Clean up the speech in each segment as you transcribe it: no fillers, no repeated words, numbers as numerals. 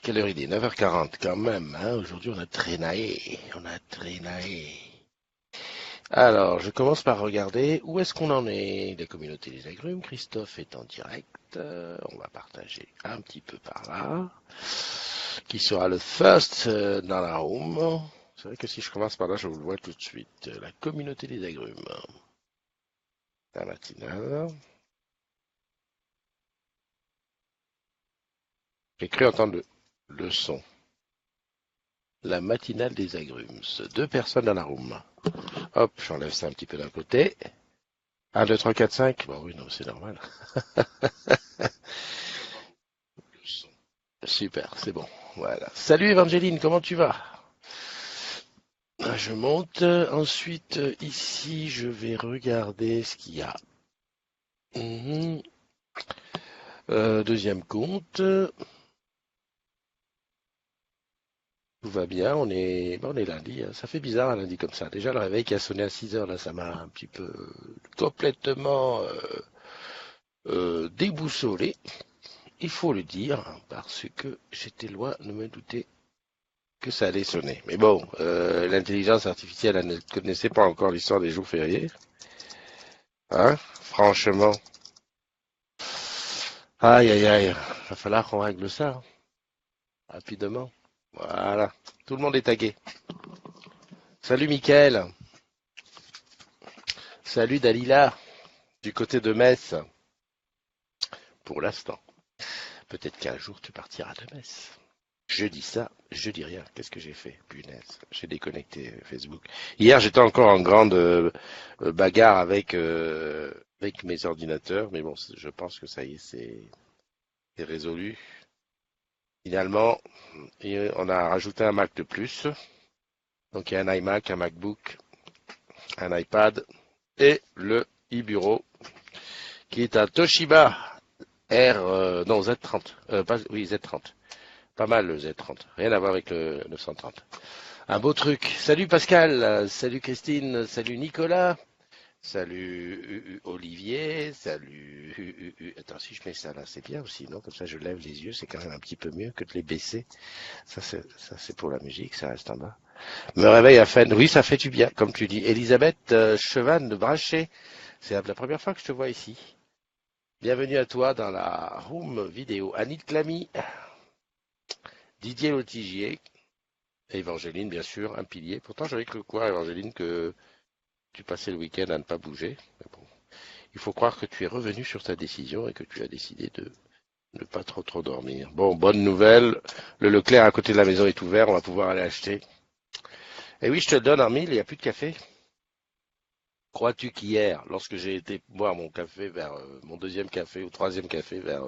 Quelle heure il est? 9h40 quand même, hein. Aujourd'hui, on a traînaillé. On a traînaillé. Alors, je commence par regarder où est-ce qu'on en est. Les communautés des agrumes. Christophe est en direct. On va partager un petit peu par là. Qui sera le first dans la room? C'est vrai que si je commence par là, je vous le vois tout de suite. La communauté des agrumes. La matinale. J'ai cru entendre le son. La matinale des agrumes. Deux personnes dans la room. Hop, j'enlève ça un petit peu d'un côté. 1, 2, 3, 4, 5. Bon oui, non, c'est normal. Super, c'est bon. Voilà. Salut Evangeline, comment tu vas? Je monte. Ensuite, ici, je vais regarder ce qu'il y a. Mhm. Deuxième compte. Tout va bien, on est lundi, hein. Ça fait bizarre un lundi comme ça. Déjà le réveil qui a sonné à 6 heures, là, ça m'a un petit peu complètement déboussolé, il faut le dire, parce que j'étais loin de me douter que ça allait sonner. Mais bon, l'intelligence artificielle, elle ne connaissait pas encore l'histoire des jours fériés. Hein? Franchement. Aïe, aïe, aïe. Va falloir qu'on règle ça, hein, rapidement. Voilà. Tout le monde est tagué. Salut Mickaël. Salut Dalila. Du côté de Metz. Pour l'instant. Peut-être qu'un jour tu partiras de Metz. Je dis ça, je dis rien. Qu'est-ce que j'ai fait? Punaise, j'ai déconnecté Facebook. Hier, j'étais encore en grande bagarre avec mes ordinateurs, mais bon, je pense que ça y est, c'est résolu. Finalement, on a rajouté un Mac de plus. Donc il y a un iMac, un MacBook, un iPad et le e-bureau qui est un Toshiba non Z30, oui Z30. Pas mal le Z30, rien à voir avec le 930. Un beau truc. Salut Pascal, salut Christine, salut Nicolas, salut Olivier, salut. Attends, si je mets ça là, c'est bien aussi, non? Comme ça, je lève les yeux, c'est quand même un petit peu mieux que de les baisser. Ça, c'est pour la musique, ça reste en bas. Me réveille à peine. Oui, ça fait du bien, comme tu dis. Elisabeth Chevanne de Brachet, c'est la première fois que je te vois ici. Bienvenue à toi dans la room vidéo. Annie Clamy, Didier Lotigier, Évangeline, bien sûr, un pilier. Pourtant, j'avais cru croire, Évangeline, que tu passais le week-end à ne pas bouger. Mais bon, il faut croire que tu es revenu sur ta décision et que tu as décidé de ne pas trop dormir. Bon, bonne nouvelle. Le Leclerc à côté de la maison est ouvert. On va pouvoir aller acheter. Et oui, je te le donne en mille. Il n'y a plus de café. Crois-tu qu'hier, lorsque j'ai été boire mon café vers mon deuxième café ou troisième café vers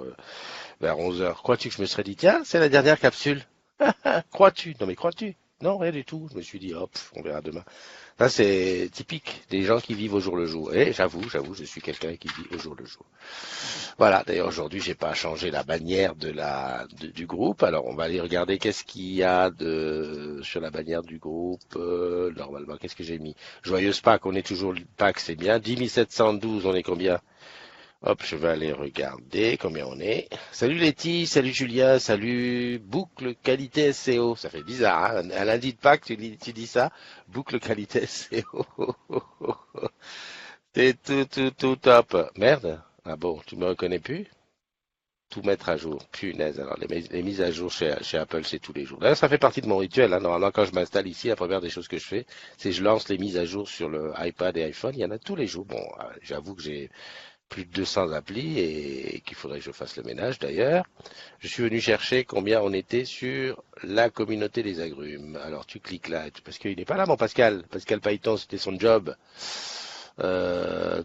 11 heures, crois-tu que je me serais dit, tiens, c'est la dernière capsule? Crois-tu? Non mais crois-tu? Non, rien du tout. Je me suis dit, hop, on verra demain. Ça, c'est typique des gens qui vivent au jour le jour. Et j'avoue, je suis quelqu'un qui vit au jour le jour. Voilà, d'ailleurs, aujourd'hui, j'ai pas changé la bannière du groupe. Alors, on va aller regarder qu'est-ce qu'il y a sur la bannière du groupe. Normalement, qu'est-ce que j'ai mis? Joyeuse Pâques, on est toujours Pâques, c'est bien. 10 712, on est combien? Hop, je vais aller regarder combien on est. Salut Letty, salut Julia, salut Boucle Qualité SEO. Ça fait bizarre, hein? Un lundi de Pâques, tu dis ça? Boucle Qualité SEO. C'est tout top. Merde. Ah bon, tu me reconnais plus? Tout mettre à jour. Punaise. Alors, les mises à jour chez Apple, c'est tous les jours. D'ailleurs, ça fait partie de mon rituel, hein. Normalement, quand je m'installe ici, la première des choses que je fais, c'est je lance les mises à jour sur le iPad et iPhone. Il y en a tous les jours. Bon, j'avoue que j'ai plus de 200 applis et qu'il faudrait que je fasse le ménage d'ailleurs. Je suis venu chercher combien on était sur la communauté des agrumes. Alors tu cliques là, parce qu'il n'est pas là mon Pascal. Pascal Python, c'était son job.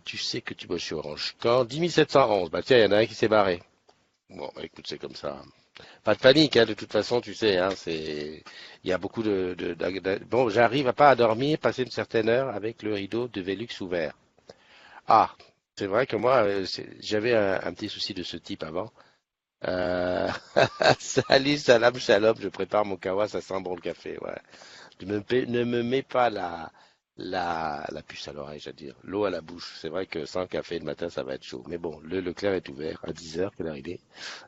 Tu sais que tu bosses sur Orange. Quand 10 711, bah tiens, il y en a un qui s'est barré. Bon, bah, écoute, c'est comme ça. Pas de panique, hein, de toute façon, tu sais, hein, il y a beaucoup bon, j'arrive à pas à dormir, passer une certaine heure avec le rideau de Velux ouvert. Ah, c'est vrai que moi, j'avais un petit souci de ce type avant. Euh, Salut, salam, shalom, je prépare mon kawa, ça sent bon le café, ouais. Ne me mets pas la puce à l'oreille, j'allais dire, l'eau à la bouche. C'est vrai que sans café le matin, ça va être chaud. Mais bon, le Leclerc est ouvert à 10 heures, quelle heure il est?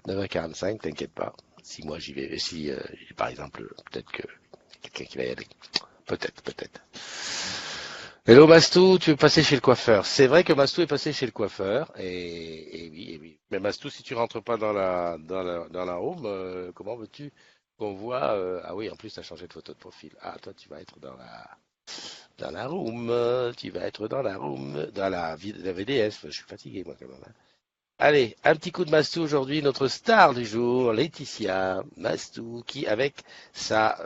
9h45, t'inquiète pas. Si moi j'y vais, si par exemple, peut-être que quelqu'un qui va y aller. Peut-être, peut-être. Hello Mastou, tu veux passer chez le coiffeur? C'est vrai que Mastou est passé chez le coiffeur, et oui, et oui. Mais Mastou, si tu rentres pas dans la room, comment veux-tu qu'on voit ah oui, en plus, tu as changé de photo de profil. Ah, toi, tu vas être dans la room, tu vas être dans la room, la VDS. Je suis fatigué, moi, quand même, hein. Allez, un petit coup de Mastou aujourd'hui, notre star du jour, Laetitia Mastou, qui avec sa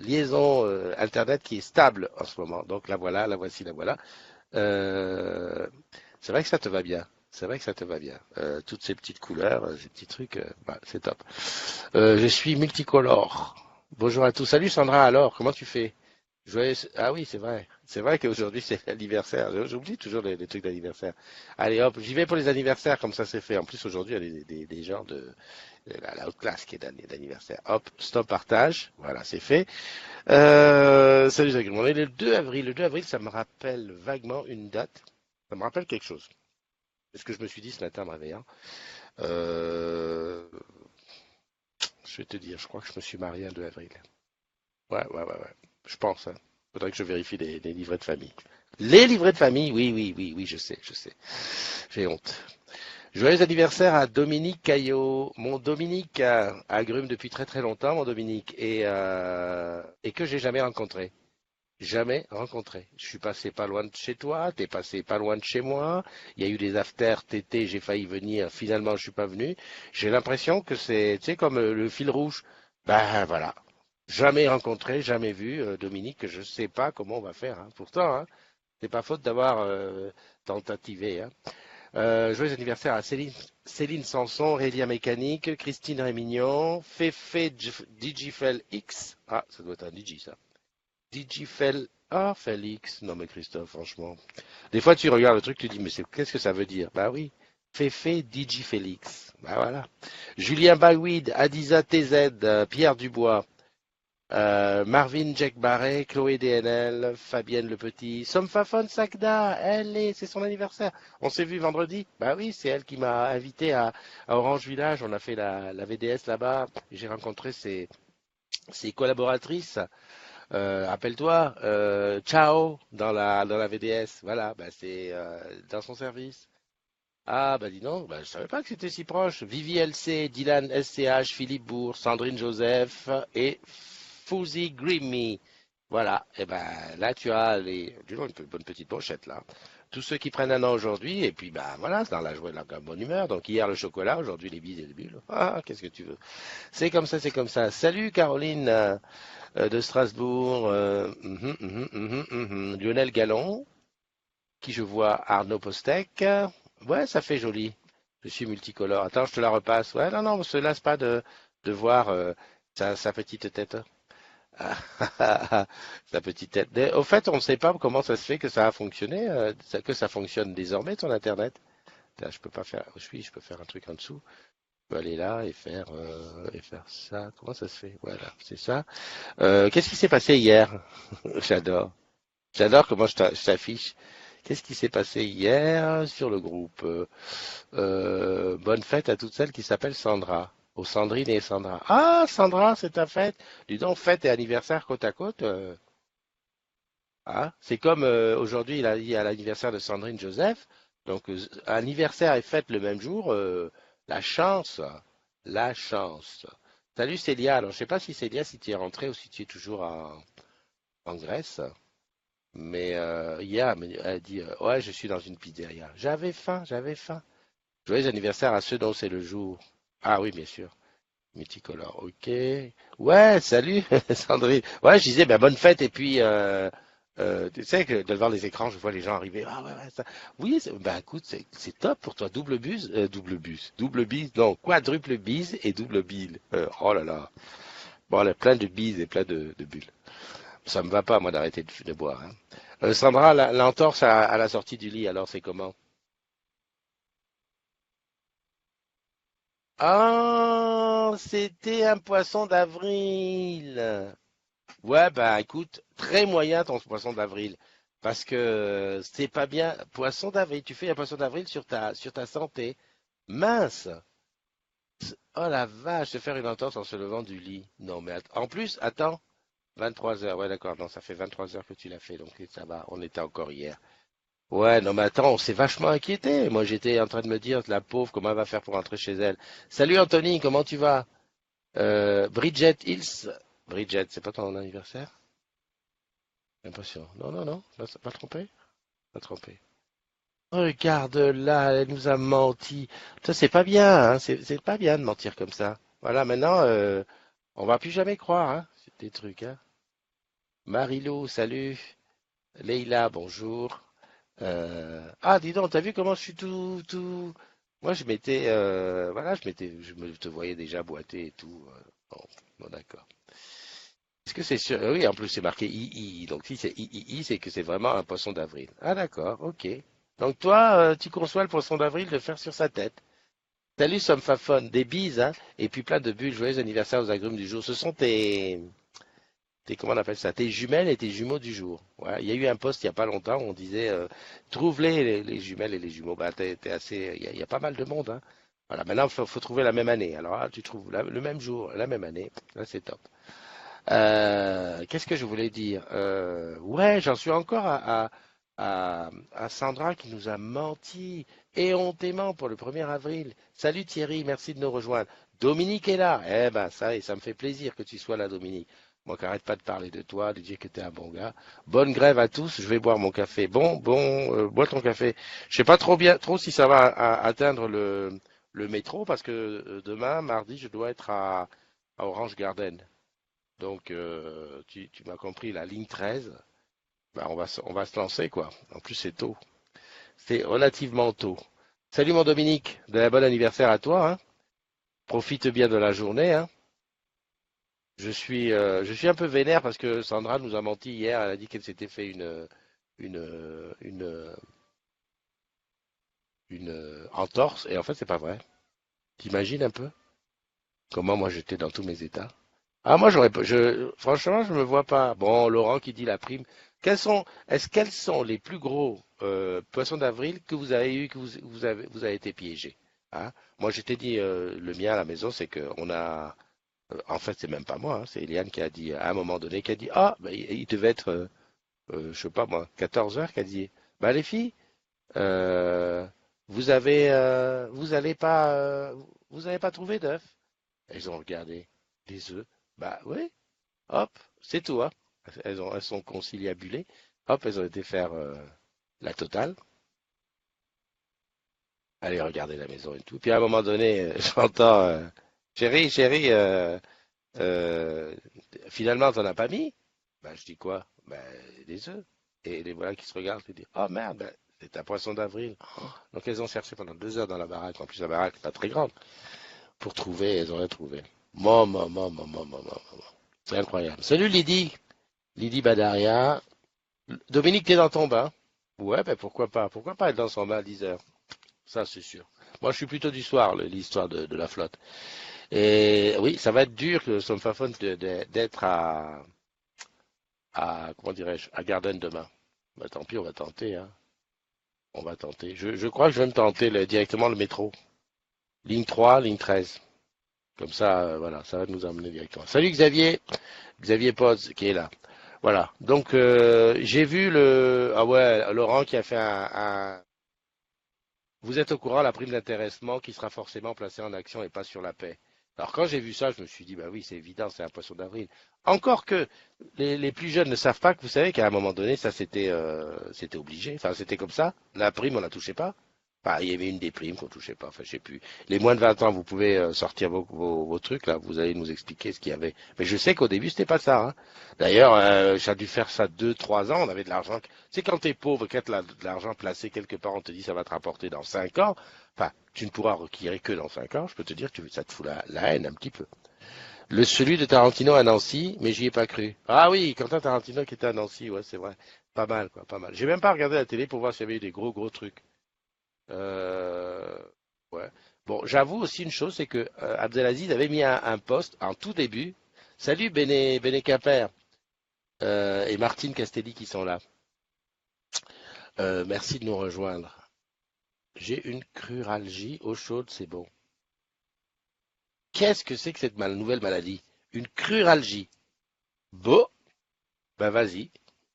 liaison Internet qui est stable en ce moment. Donc la voilà, la voici, la voilà. Euh, c'est vrai que ça te va bien. C'est vrai que ça te va bien. Toutes ces petites couleurs, ces petits trucs, bah, c'est top. Je suis multicolore. Bonjour à tous. Salut Sandra, alors, comment tu fais? Ah oui, c'est vrai. C'est vrai qu'aujourd'hui c'est l'anniversaire. J'oublie toujours les trucs d'anniversaire. Allez hop, j'y vais pour les anniversaires, comme ça c'est fait. En plus aujourd'hui il y a des gens de la haute classe qui est d'anniversaire. Hop, stop partage. Voilà, c'est fait. Salut Jacques. On est le 2 avril. Le 2 avril, ça me rappelle vaguement une date. Ça me rappelle quelque chose. C'est ce que je me suis dit ce matin en me réveillant. Euh, je vais te dire, je crois que je me suis marié le 2 avril. Ouais, ouais, ouais, ouais. Je pense, hein. Faudrait que je vérifie les livrets de famille. Les livrets de famille, oui, oui, oui, oui, je sais, je sais. J'ai honte. Joyeux anniversaire à Dominique Caillot. Mon Dominique agrume depuis très très longtemps, mon Dominique, et que j'ai jamais rencontré. Jamais rencontré. Je suis passé pas loin de chez toi, t'es passé pas loin de chez moi. Il y a eu des afters tété, j'ai failli venir. Finalement, je suis pas venu. J'ai l'impression que c'est, tu sais, comme le fil rouge. Ben voilà. Jamais rencontré, jamais vu, Dominique. Je sais pas comment on va faire, hein. Pourtant, hein, c'est pas faute d'avoir tentativé, hein. Joyeux anniversaire à Céline Sanson, Rélia Mécanique, Christine Rémignon, Fefe Digifel X. Ah, ça doit être un Digi, ça. Digifel. Ah, Félix. Non, mais Christophe, franchement. Des fois, tu regardes le truc, tu dis, mais qu'est-ce que ça veut dire? Bah oui. Fefe Digifélix. Bah voilà. Julien Bagouid, Adiza TZ, Pierre Dubois. Marvin Jack Barret, Chloé DNL, Fabienne Le Petit, Somfafone Sakda, c'est son anniversaire. On s'est vu vendredi. Bah oui, c'est elle qui m'a invité à Orange Village. On a fait la VDS là-bas. J'ai rencontré ses collaboratrices. Rappelle-toi, Ciao dans la VDS. Voilà, bah c'est dans son service. Ah bah dis donc, bah, je savais pas que c'était si proche. Vivi LC, Dylan SCH, Philippe Bourg, Sandrine Joseph et Fouzi Grimmy. Voilà, et ben là tu as dis donc, une bonne petite pochette là. Tous ceux qui prennent un an aujourd'hui, et puis bah voilà, c'est dans la joie de la bonne humeur. Donc hier le chocolat, aujourd'hui les billes et les bulles. Ah, qu'est-ce que tu veux? C'est comme ça, c'est comme ça. Salut Caroline de Strasbourg, Lionel Gallon, qui je vois Arnaud Postec. Ouais, ça fait joli. Je suis multicolore. Attends, je te la repasse. Ouais, non, non, on se lasse pas de voir sa petite tête. Ah, sa petite tête. Au fait, on ne sait pas comment ça se fait que ça a fonctionné, que ça fonctionne désormais ton Internet. Là, je peux pas faire. Oui, je peux faire un truc en dessous. Je peux aller là et faire ça. Comment ça se fait? Voilà, c'est ça. Qu'est-ce qui s'est passé hier? J'adore. J'adore comment je t'affiche. Qu'est-ce qui s'est passé hier sur le groupe? Bonne fête à toutes celles qui s'appellent Sandra. Aux Sandrine et Sandra. Ah, Sandra, c'est ta fête. Dis donc, fête et anniversaire côte à côte. Ah, c'est comme aujourd'hui, il y a l'anniversaire de Sandrine Joseph. Donc, anniversaire et fête le même jour. La chance. La chance. Salut Célia. Alors, je sais pas si Célia, si tu es rentrée ou si tu es toujours en Grèce. Mais hier, elle a dit ouais, je suis dans une pizzeria. J'avais faim, j'avais faim. Joyeux anniversaire à ceux dont c'est le jour. Ah oui, bien sûr. Multicolore, ok. Ouais, salut, Sandrine. Ouais, je disais, ben, bonne fête. Et puis, tu sais que de voir les écrans, je vois les gens arriver. Ah ouais, ouais, ça. Oui, ben écoute, c'est top pour toi. Double bise, non, quadruple bise et double bile. Oh là là. Bon, là, plein de bises et plein de bulles. Ça me va pas, moi, d'arrêter de boire, hein. Sandra, l'entorse à la sortie du lit, alors c'est comment? Ah, c'était un poisson d'avril. Ouais, bah écoute, très moyen ton poisson d'avril. Parce que c'est pas bien. Poisson d'avril, tu fais un poisson d'avril sur ta santé. Mince. Oh la vache, se faire une entente en se levant du lit. Non, mais en plus, attends, 23 heures. Ouais, d'accord. Non, ça fait 23 heures que tu l'as fait, donc ça va. On était encore hier. Ouais, non, mais attends, on s'est vachement inquiété. Moi, j'étais en train de me dire, la pauvre, comment elle va faire pour rentrer chez elle. Salut Anthony, comment tu vas? Bridget Hills. Bridget, c'est pas ton anniversaire? J'ai l'impression. Non, non, non, pas trompé? Pas trompé. Regarde là, elle nous a menti. Ça, c'est pas bien, hein. C'est pas bien de mentir comme ça. Voilà, maintenant, on va plus jamais croire, hein. C'est des trucs, hein. Marilou, salut. Leïla, bonjour. Ah, dis donc, t'as vu comment je suis tout. Moi, voilà, je me te voyais déjà boiter et tout. Bon, bon, d'accord. Est-ce que c'est sûr? Oui, en plus, c'est marqué II. Donc, si c'est III, c'est que c'est vraiment un poisson d'avril. Ah, d'accord, ok. Donc, toi, tu conçois le poisson d'avril de faire sur sa tête. Salut, Somfaphone, des bises, hein, et puis plein de bulles. Joyeux anniversaire aux agrumes du jour. Ce sont comment on appelle ça, tes jumelles et tes jumeaux du jour. Ouais, il y a eu un post il y a pas longtemps où on disait trouve-les les jumelles et les jumeaux. Bah, t'es assez, il y a pas mal de monde, hein. Voilà, maintenant faut trouver la même année. Alors là, tu trouves le même jour, la même année. Là, c'est top. Qu'est-ce que je voulais dire? Ouais, j'en suis encore à Sandra qui nous a menti éhontément pour le 1er avril. Salut Thierry, merci de nous rejoindre. Dominique est là. Eh ben, ça me fait plaisir que tu sois là, Dominique. Moi qui arrête pas de parler de toi, de dire que tu es un bon gars. Bonne grève à tous, je vais boire mon café. Bois ton café. Je sais pas trop si ça va atteindre le métro parce que demain, mardi, je dois être à Orange Garden. Donc, tu m'as compris, la ligne 13, bah, on va se lancer, quoi. En plus, c'est tôt. C'est relativement tôt. Salut mon Dominique, de la bonne anniversaire à toi, hein. Profite bien de la journée, hein. Je suis un peu vénère parce que Sandra nous a menti hier. Elle a dit qu'elle s'était fait une, une entorse. Et en fait, c'est pas vrai. T'imagines un peu comment moi j'étais dans tous mes états? Ah, moi, franchement, je me vois pas. Bon, Laurent qui dit la prime. Quels sont les plus gros poissons d'avril que vous avez eu, que vous avez été piégé? Hein. Moi, je t'ai dit, le mien à la maison, c'est que on a, en fait, c'est même pas moi, hein, c'est Eliane qui a dit, à un moment donné, qui a dit, ah, ben, il devait être, je sais pas moi, 14 heures, qui a dit, bah les filles, euh, vous avez pas trouvé d'œufs? Elles ont regardé des œufs. Bah oui. Hop, c'est tout, hein. Elles sont conciliabulées. Hop, elles ont été faire la totale. Aller regarder la maison et tout. Puis à un moment donné, j'entends chérie, chérie, euh, finalement, t'en as pas mis? Ben, je dis quoi? Ben, des œufs. Et les voilà qui se regardent et disent, oh merde, ben, c'est un poisson d'avril. Oh. Donc elles ont cherché pendant 2 heures dans la baraque. En plus, la baraque n'est pas très grande. Pour trouver, elles ont rien trouvé. Maman. C'est incroyable. Salut Lydie. Lydie Badaria. Dominique, t'es dans ton bain? Ouais, ben pourquoi pas? Pourquoi pas être dans son bain à 10 heures? Ça, c'est sûr. Moi, je suis plutôt du soir, l'histoire de la flotte. Et oui, ça va être dur, que Somfafone, d'être comment dirais-je, à Garden demain. Bah, tant pis, on va tenter, hein. On va tenter. Je crois que je vais me tenter directement le métro. Ligne 3, ligne 13. Comme ça, voilà, ça va nous emmener directement. Salut Xavier, Xavier Poz qui est là. Voilà. Donc j'ai vu ah ouais, Laurent qui a fait vous êtes au courant, la prime d'intéressement qui sera forcément placée en action et pas sur la paie. Alors quand j'ai vu ça, je me suis dit, bah oui, c'est évident, c'est un poisson d'avril. Encore que les plus jeunes ne savent pas que vous savez qu'à un moment donné, ça c'était obligé. Enfin, c'était comme ça. La prime, on la touchait pas. Enfin, il y avait une des primes qu'on touchait pas. Enfin, je sais plus. Les moins de 20 ans, vous pouvez sortir vos trucs là. Vous allez nous expliquer ce qu'il y avait. Mais je sais qu'au début, c'était pas ça. Hein. D'ailleurs, j'ai dû faire ça 2, 3 ans. On avait de l'argent. C'est quand t'es pauvre, quand t'as de l'argent placé quelque part, on te dit ça va te rapporter dans 5 ans. Enfin, tu ne pourras requérir que dans 5 ans. Je peux te dire que ça te fout la haine un petit peu. Celui de Tarantino à Nancy, mais j'y ai pas cru. Ah oui, Quentin Tarantino qui était à Nancy, ouais, c'est vrai. Pas mal, quoi, pas mal. J'ai même pas regardé la télé pour voir s'il y avait eu des gros trucs. Euh, ouais. Bon, j'avoue aussi une chose, c'est que Abdelaziz avait mis un post en tout début. Salut Béné Quimper et Martine Castelli qui sont là. Merci de nous rejoindre. J'ai une cruralgie, eau chaude, c'est bon. Qu'est-ce que c'est que cette nouvelle maladie? Une cruralgie. Bon, ben vas-y,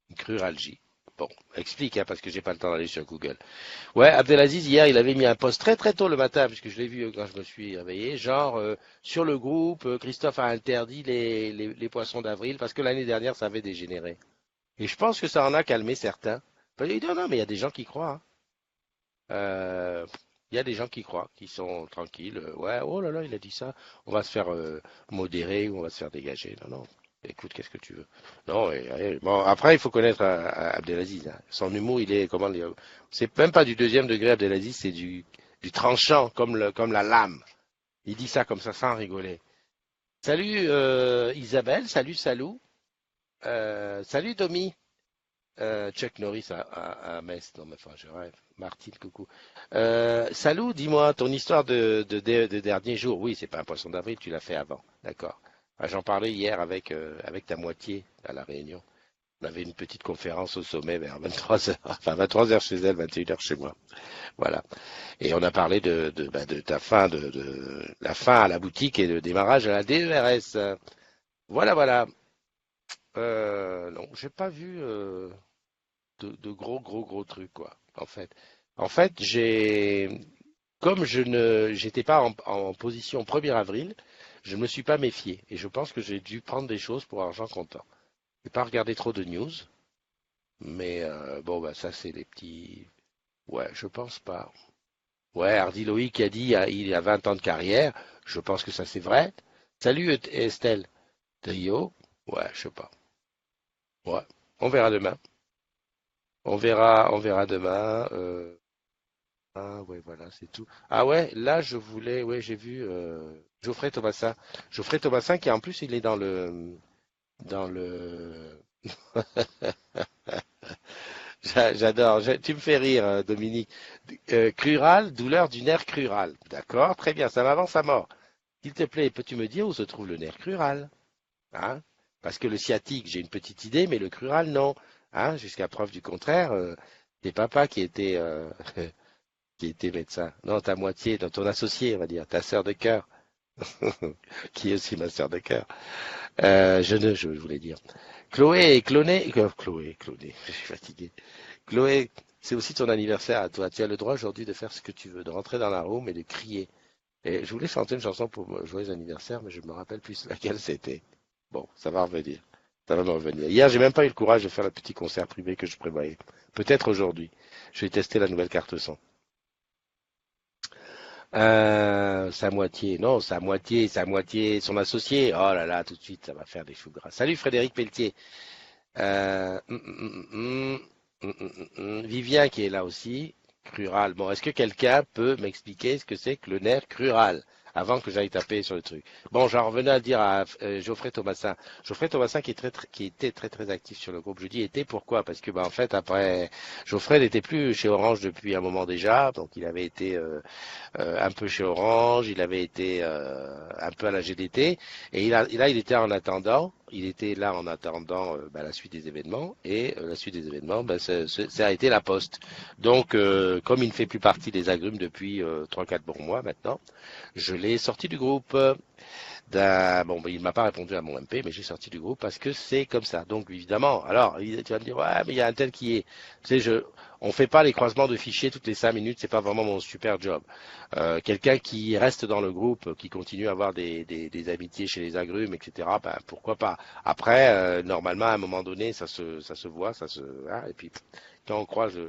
une cruralgie. Bon, explique, hein, parce que j'ai pas le temps d'aller sur Google. Ouais, Abdelaziz, hier, il avait mis un post très très tôt le matin, puisque je l'ai vu quand je me suis réveillé, genre, sur le groupe, Christophe a interdit les poissons d'avril, parce que l'année dernière, ça avait dégénéré. Et je pense que ça en a calmé certains. Ben, il dit, non, non, mais il y a des gens qui croient, hein. Euh, Il y a des gens qui croient, qui sont tranquilles. Ouais, oh là là, il a dit ça. On va se faire modérer ou on va se faire dégager. Non, non. Écoute, qu'est-ce que tu veux? Non, bon, après, il faut connaître Abdelaziz, hein. Son humour, il est, comment dire, c'est même pas du deuxième degré, Abdelaziz, c'est du tranchant, comme la lame. Il dit ça comme ça, sans rigoler. Salut Isabelle, salut Salou, salut Domi. Chuck Norris à Metz, non mais enfin je rêve. Martine, coucou. Salou, dis-moi, ton histoire de dernier jour, oui, c'est pas un poisson d'avril, tu l'as fait avant, d'accord. Ah, j'en parlais hier avec ta moitié à La Réunion. On avait une petite conférence au sommet vers 23 heures, enfin 23 heures chez elle, 21 heures chez moi. Voilà. Et on a parlé de ta fin, de la fin à la boutique et le démarrage à la DERS. Voilà, voilà. Non, j'ai pas vu. De gros trucs quoi en fait comme j'étais pas en position 1er avril, je ne me suis pas méfié et je pense que j'ai dû prendre des choses pour argent comptant. J'ai pas regardé trop de news, mais bon bah ça c'est des petits, ouais, je pense pas. Ouais, Hardy Loïc a dit il a 20 ans de carrière, je pense que ça c'est vrai. Salut Estelle Trio, ouais, je sais pas. Ouais, on verra demain. On verra demain. Ah ouais, voilà, c'est tout. Ah ouais, là je voulais, ouais, j'ai vu Geoffrey Thomasin. Geoffrey Thomasin qui en plus il est dans le. J'adore. Tu me fais rire, Dominique. Crural, douleur du nerf crural. D'accord, très bien, ça m'avance à mort. S'il te plaît, peux-tu me dire où se trouve le nerf crural? Hein? Parce que le sciatique, j'ai une petite idée, mais le crural, non. Hein? Jusqu'à preuve du contraire, c'est papa qui était qui était médecin. Non, ta moitié, dans ton associé, on va dire, ta sœur de cœur, qui est aussi ma sœur de cœur. Je voulais dire. Chloé est clonée. Chloé, clonée, je suis fatigué. Chloé, c'est aussi ton anniversaire à toi. Tu as le droit aujourd'hui de faire ce que tu veux, de rentrer dans la room et de crier. Et je voulais chanter une chanson pour joyeux anniversaire, mais je me rappelle plus laquelle c'était. Bon, ça va revenir. Ça va me revenir. Hier, j'ai même pas eu le courage de faire le petit concert privé que je prévoyais. Peut-être aujourd'hui. Je vais tester la nouvelle carte son. Sa moitié, non, sa moitié, son associé. Oh là là, tout de suite, ça va faire des choux gras. Salut Frédéric Pelletier. Euh, hum, hum, hum, Vivien qui est là aussi. Crural. Bon, est-ce que quelqu'un peut m'expliquer ce que c'est que le nerf crural avant que j'aille taper sur le truc? Bon, j'en revenais à dire à Geoffrey Thomasin. Geoffrey Thomasin qui était très actif sur le groupe. Je dis était pourquoi? Parce que bah en fait après Geoffrey n'était plus chez Orange depuis un moment déjà, donc il avait été un peu chez Orange, il avait été un peu à la GDT, et là il était en attendant, il était là en attendant la suite des événements, et la suite des événements, ça a été la Poste. Donc comme il ne fait plus partie des agrumes depuis 3-4 bons mois maintenant, je l'ai sorti du groupe. Bon, il m'a pas répondu à mon MP, mais j'ai sorti du groupe parce que c'est comme ça. Donc évidemment, alors tu vas me dire ouais, mais il y a un tel qui est, tu sais, on fait pas les croisements de fichiers toutes les 5 minutes, c'est pas vraiment mon super job. Quelqu'un qui reste dans le groupe, qui continue à avoir des amitiés chez les agrumes, etc. Ben pourquoi pas. Après, normalement, à un moment donné, ça se voit, hein, et puis quand on croise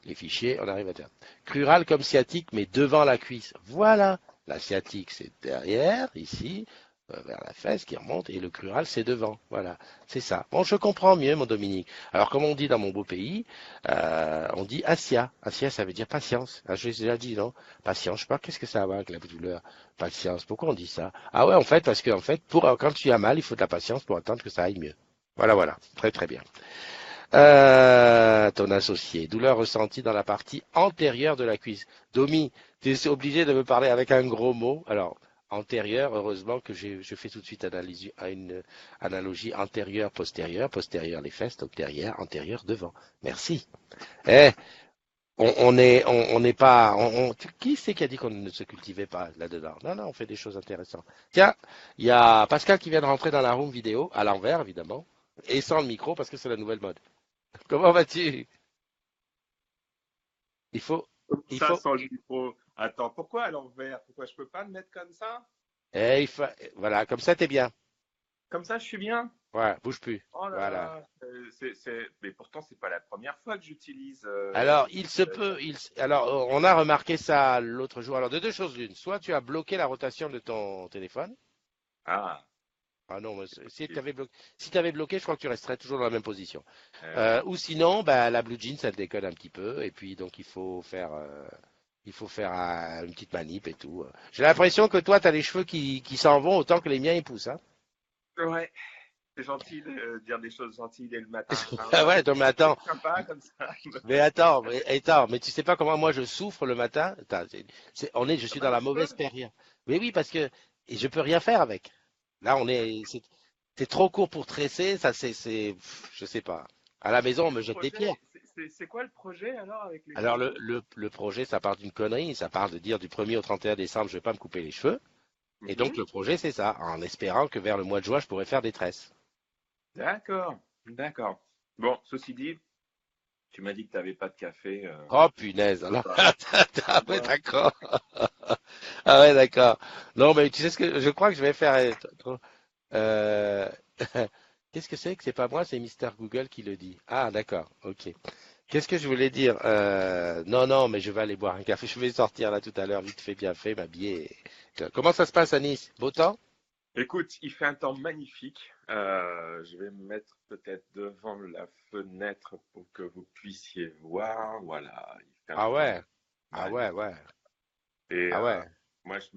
les fichiers, on arrive à dire crural comme sciatique, mais devant la cuisse. Voilà. La sciatique, c'est derrière, ici, vers la fesse qui remonte, et le crural, c'est devant. Voilà, c'est ça. Bon, je comprends mieux, mon Dominique. Alors, comme on dit dans mon beau pays, on dit Asia. Asia, ça veut dire patience. Ah, je l'ai déjà dit, non? Patience, je sais pas, qu'est-ce que ça va avec la douleur? Patience, pourquoi on dit ça? Ah ouais, en fait, parce que, en fait, quand tu as mal, il faut de la patience pour attendre que ça aille mieux. Voilà, voilà. Très, très bien. Ton associé. Douleur ressentie dans la partie antérieure de la cuisse. Domi, tu es obligé de me parler avec un gros mot. Alors, antérieur, heureusement que je fais tout de suite à une analogie antérieure-postérieure. Postérieure, les fesses, donc derrière, antérieure, devant. Merci. Eh, on n'est pas. Qui c'est qui a dit qu'on ne se cultivait pas là-dedans? Non, non, on fait des choses intéressantes. Tiens, il y a Pascal qui vient de rentrer dans la room vidéo, à l'envers évidemment, et sans le micro parce que c'est la nouvelle mode. Comment vas-tu? Il faut, il Ça faut, sans le micro. Attends, pourquoi à l'envers? Pourquoi je peux pas me mettre comme ça? voilà, comme ça t'es bien. Comme ça, je suis bien. Voilà, bouge plus. Oh là Voilà. là, mais pourtant c'est pas la première fois que j'utilise. Alors, il se peut, alors, on a remarqué ça l'autre jour. Alors, de deux choses l'une. Soit tu as bloqué la rotation de ton téléphone. Ah, Ah non, mais c'est si tu possible. avais bloqué, si t'avais bloqué, je crois que tu resterais toujours dans la même position. Ouais. Ou sinon, bah, la Blue Jeans, elle déconne un petit peu. Et puis, donc, il faut faire une petite manip et tout. J'ai l'impression que toi, tu as les cheveux qui s'en vont autant que les miens, ils poussent, hein. Ouais, c'est gentil de dire des choses gentilles dès le matin. Ah ouais, non, mais attends. C'est sympa comme ça. Mais tu sais pas comment moi je souffre le matin. Attends, je T'as suis dans mal aux la cheveux? mauvaise période. Mais oui, parce que et je peux rien faire avec. Là, c'est trop court pour tresser. Ça, je sais pas. À la maison, on Et me le jette des pierres. projet, c'est quoi le projet alors avec les Alors, cheveux? le projet, ça part d'une connerie. Ça part de dire du 1er au 31 décembre, je vais pas me couper les cheveux. Et donc, Mhm. le projet, c'est ça, en espérant que vers le mois de juin, je pourrais faire des tresses. D'accord, d'accord. Bon, ceci dit, tu m'as dit que tu n'avais pas de café. Oh, punaise. Alors, Bah, ah ouais, moi, d'accord. Ah ouais, d'accord. Non, mais tu sais ce que je crois que je vais faire. Euh, Qu'est-ce que c'est que c'est pas moi, c'est Mister Google qui le dit. Ah, d'accord, ok. Qu'est-ce que je voulais dire? Non, non, mais je vais aller boire un café. Je vais sortir là tout à l'heure, vite fait, bien fait, m'habiller. Comment ça se passe à Nice? Beau temps? écoute, il fait un temps magnifique. Je vais me mettre peut-être devant la fenêtre pour que vous puissiez voir. Voilà, il fait un Ah temps ouais, ah ouais, magnifique. ouais, Et ah ouais. moi, je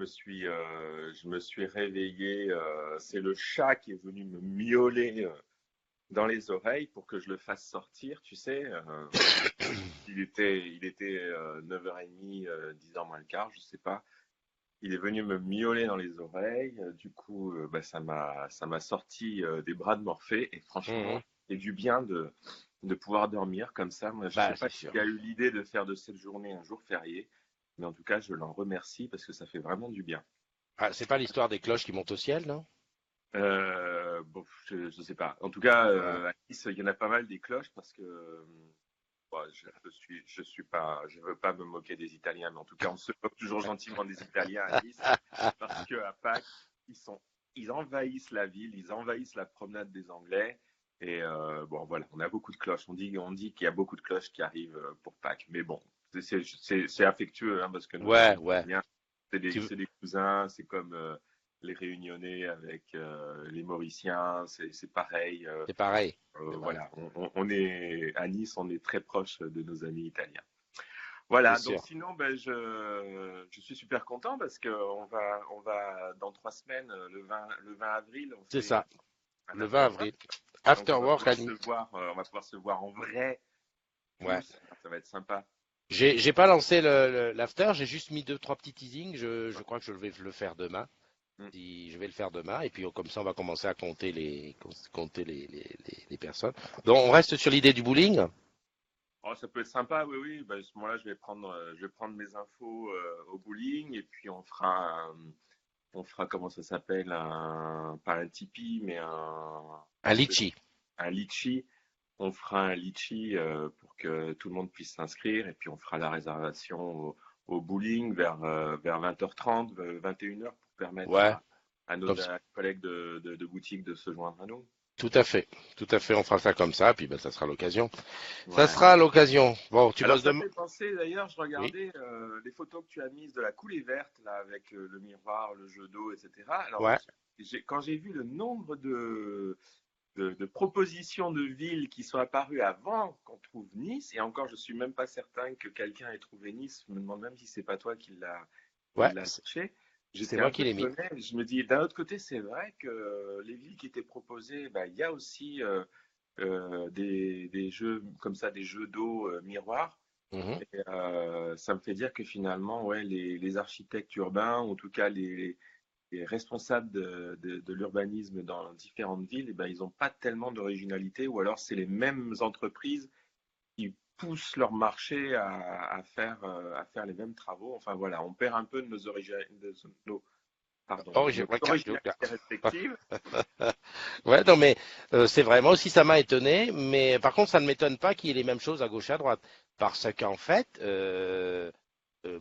me suis réveillé. C'est le chat qui est venu me miauler dans les oreilles pour que je le fasse sortir. Tu sais, il était 9h30, 10h moins le quart, je sais pas. Il est venu me miauler dans les oreilles. Du coup, bah, ça m'a sorti des bras de Morphée. Et franchement, Mhm. c'est du bien de pouvoir dormir comme ça. Moi, je sais Bah, pas c'est qui sûr. a eu l'idée de faire de cette journée un jour férié, mais en tout cas, je l'en remercie parce que ça fait vraiment du bien. Ah, c'est pas l'histoire des cloches qui montent au ciel, non? Bon, je sais pas. En tout cas, Ouais. à Nice, il y en a pas mal des cloches parce que bon, je veux pas me moquer des Italiens, mais en tout cas, on se moque toujours gentiment des Italiens à Nice parce que à Pâques, ils sont, ils envahissent la ville, ils envahissent la promenade des Anglais. Et bon, voilà, on a beaucoup de cloches. On dit qu'il y a beaucoup de cloches qui arrivent pour Pâques. Mais bon, c'est affectueux hein, parce que nos Ouais, amis ouais. italiens, Tu... c'est des cousins, c'est comme les Réunionnais avec les Mauriciens, c'est pareil. C'est pareil. C'est pareil. Voilà, on est à Nice, on est très proche de nos amis italiens. C'est Voilà, donc sûr. sinon, ben, je suis super content parce on va dans 3 semaines, le 20 avril, on C'est fait ça. un Le 20 after work. avril. Donc After work à Nice. on va pouvoir se voir en vrai, Ouais. tous. Ça va être sympa. J'ai pas lancé l'after, j'ai juste mis deux, trois petits teasings. Je crois que je vais le faire demain. Mm. Si je vais le faire demain. Et puis comme ça, on va commencer à compter compter les personnes. Donc on reste sur l'idée du bowling. Oh, ça peut être sympa, oui, oui. Ben, à ce moment-là, je vais prendre mes infos au bowling et puis on fera comment ça s'appelle, pas un Tipeee, mais Un litchi. un litchi. On fera un litchi pour que tout le monde puisse s'inscrire et puis on fera la réservation au bowling vers 20h30, 21h pour permettre Ouais. à Comme nos ça. collègues de boutique de se joindre à nous. Tout à fait. Tout à fait. On fera ça comme ça. Puis ben, ça sera l'occasion. Ça Ouais. sera l'occasion. Bon, tu Alors bosses ça demain? fait penser, d'ailleurs, je Oui. regardais les photos que tu as mises de la coulée verte, là, avec le miroir, le jeu d'eau, etc. Alors, Ouais. quand j'ai vu le nombre de propositions de villes qui sont apparues avant qu'on trouve Nice, et encore, je suis même pas certain que quelqu'un ait trouvé Nice. Je me demande même si c'est pas toi qui Ouais. l'a cherché. C'est J'étais moi un qui peu l'ai mis. étonné. Je me dis, d'un autre côté, c'est vrai que les villes qui étaient proposées, bah, il y a aussi des jeux comme ça, des jeux d'eau miroirs. Mhm. Et ça me fait dire que finalement, ouais, les architectes urbains, ou en tout cas les responsables de l'urbanisme dans différentes villes, eh ben, ils n'ont pas tellement d'originalité, ou alors c'est les mêmes entreprises qui poussent leur marché à faire les mêmes travaux. Enfin voilà, on perd un peu de Oh, de j'ai nos pas originalités respectives. Ouais, non, mais c'est vrai. Moi aussi, ça m'a étonné. Mais par contre, ça ne m'étonne pas qu'il y ait les mêmes choses à gauche et à droite. Parce qu'en fait,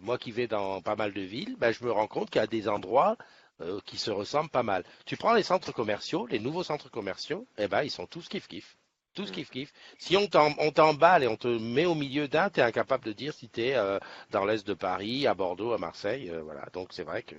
moi qui vais dans pas mal de villes, ben, je me rends compte qu'il y a des endroits qui se ressemblent pas mal. Tu prends les centres commerciaux, les nouveaux centres commerciaux, eh ben, ils sont tous kiff-kiff. Tous Mm. kiff-kiff. Si on t'emballe et on te met au milieu d'un, tu es incapable de dire si tu es dans l'est de Paris, à Bordeaux, à Marseille. Voilà. Donc c'est vrai que